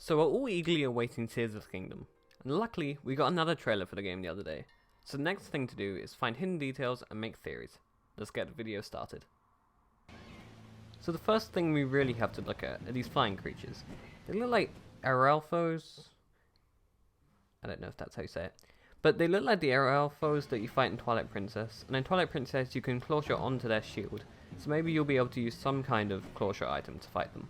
So we're all eagerly awaiting Tears of the Kingdom, and luckily we got another trailer for the game the other day. So the next thing to do is find hidden details and make theories. Let's get the video started. So the first thing we really have to look at are these flying creatures. They look like Arelphos. I don't know if that's how you say it. But they look like the Arelphos that you fight in Twilight Princess, and in Twilight Princess you can claw shot onto their shield, so maybe you'll be able to use some kind of claw shot item to fight them.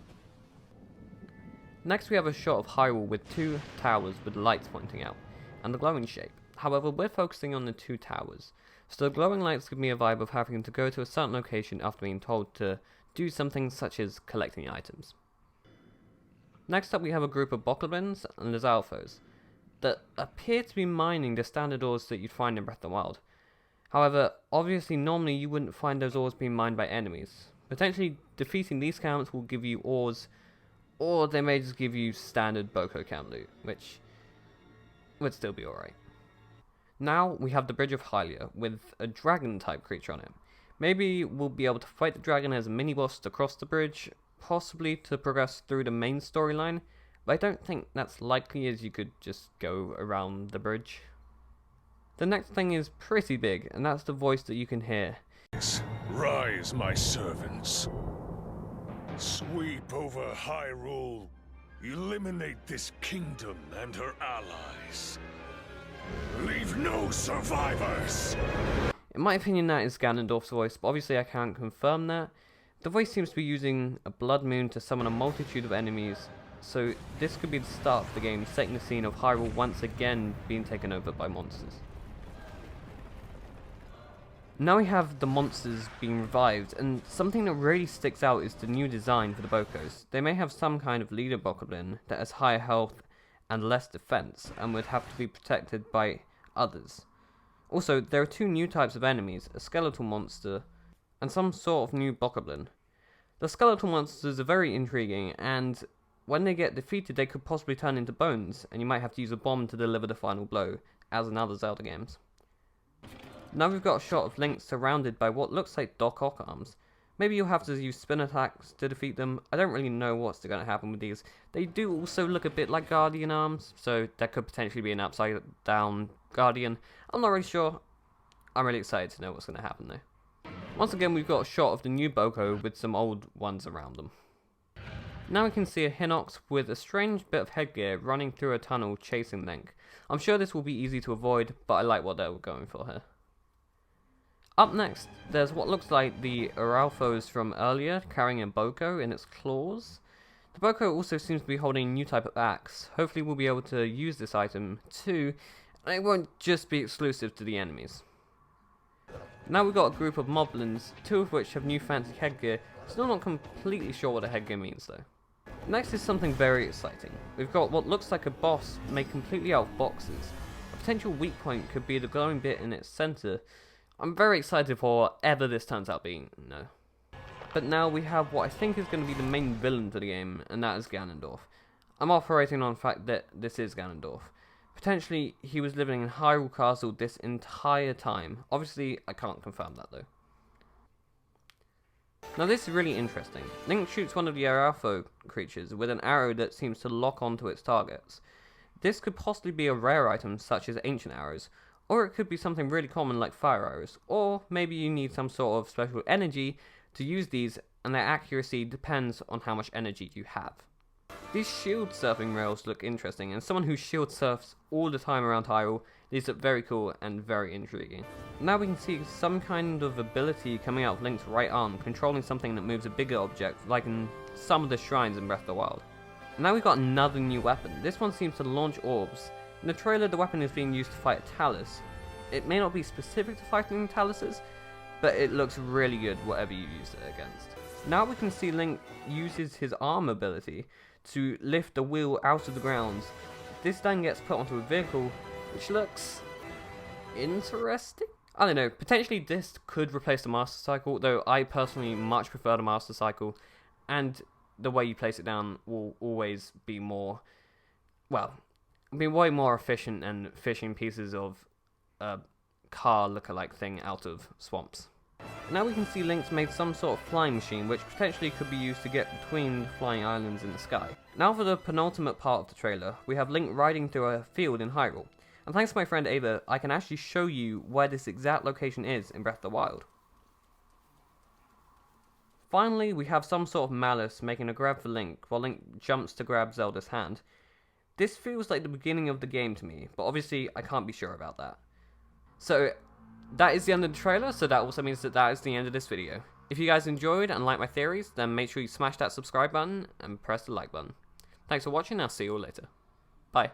Next we have a shot of Hyrule with two towers with lights pointing out, and the glowing shape. However, we're focusing on the two towers, so the glowing lights give me a vibe of having to go to a certain location after being told to do something such as collecting items. Next up we have a group of Bokoblins and Lizalfos that appear to be mining the standard ores that you'd find in Breath of the Wild. However, obviously normally you wouldn't find those ores being mined by enemies. Potentially defeating these counts will give you ores, or they may just give you standard Boko count loot, which would still be alright. Now we have the Bridge of Hylia with a dragon type creature on it. Maybe we'll be able to fight the dragon as a mini boss to cross the bridge, possibly to progress through the main storyline, but I don't think that's likely as you could just go around the bridge. The next thing is pretty big, and that's the voice that you can hear. Rise, my servants. Sweep over Hyrule. Eliminate this kingdom and her allies. Leave no survivors! In my opinion that is Ganondorf's voice, but obviously I can't confirm that. The voice seems to be using a blood moon to summon a multitude of enemies, so this could be the start of the game, setting the scene of Hyrule once again being taken over by monsters. Now we have the monsters being revived, and something that really sticks out is the new design for the Bokos. They may have some kind of leader Bokoblin that has higher health and less defense, and would have to be protected by others. Also, there are two new types of enemies, a skeletal monster and some sort of new Bokoblin. The skeletal monsters are very intriguing, and when they get defeated they could possibly turn into bones, and you might have to use a bomb to deliver the final blow, as in other Zelda games. Now we've got a shot of Link surrounded by what looks like Doc Ock arms. Maybe you'll have to use spin attacks to defeat them. I don't really know what's going to happen with these. They do also look a bit like Guardian arms, so that could potentially be an upside down Guardian. I'm not really sure. I'm really excited to know what's going to happen though. Once again we've got a shot of the new Boko with some old ones around them. Now we can see a Hinox with a strange bit of headgear running through a tunnel chasing Link. I'm sure this will be easy to avoid, but I like what they were going for here. Up next, there's what looks like the Arelphos from earlier, carrying a Boko in its claws. The Boko also seems to be holding a new type of axe. Hopefully we'll be able to use this item too, and it won't just be exclusive to the enemies. Now we've got a group of Moblins, two of which have new fancy headgear. Still not completely sure what the headgear means though. Next is something very exciting. We've got what looks like a boss made completely out of boxes. A potential weak point could be the glowing bit in its center. I'm very excited for whatever this turns out being, no. But now we have what I think is going to be the main villain for the game, and that is Ganondorf. I'm operating on the fact that this is Ganondorf. Potentially, he was living in Hyrule Castle this entire time. Obviously, I can't confirm that though. Now this is really interesting. Link shoots one of the Arelpho creatures with an arrow that seems to lock onto its targets. This could possibly be a rare item such as ancient arrows, or it could be something really common like fire arrows, or maybe you need some sort of special energy to use these, and their accuracy depends on how much energy you have. These shield surfing rails look interesting, and someone who shield surfs all the time around Hyrule, these look very cool and very intriguing. Now we can see some kind of ability coming out of Link's right arm, controlling something that moves a bigger object, like in some of the shrines in Breath of the Wild. Now we've got another new weapon. This one seems to launch orbs. In the trailer, the weapon is being used to fight a Talus. It may not be specific to fighting Taluses, but it looks really good whatever you use it against. Now we can see Link uses his arm ability to lift the wheel out of the ground. This then gets put onto a vehicle, which looks interesting. I don't know, potentially this could replace the Master Cycle, though I personally much prefer the Master Cycle, and the way you place it down will always be more, well, be way more efficient than fishing pieces of a car lookalike thing out of swamps. Now we can see Link's made some sort of flying machine which potentially could be used to get between the flying islands in the sky. Now for the penultimate part of the trailer, we have Link riding through a field in Hyrule. And thanks to my friend Ava, I can actually show you where this exact location is in Breath of the Wild. Finally, we have some sort of Malice making a grab for Link, while Link jumps to grab Zelda's hand. This feels like the beginning of the game to me, but obviously I can't be sure about that. So, that is the end of the trailer, so that also means that is the end of this video. If you guys enjoyed and like my theories, then make sure you smash that subscribe button and press the like button. Thanks for watching, I'll see you all later. Bye.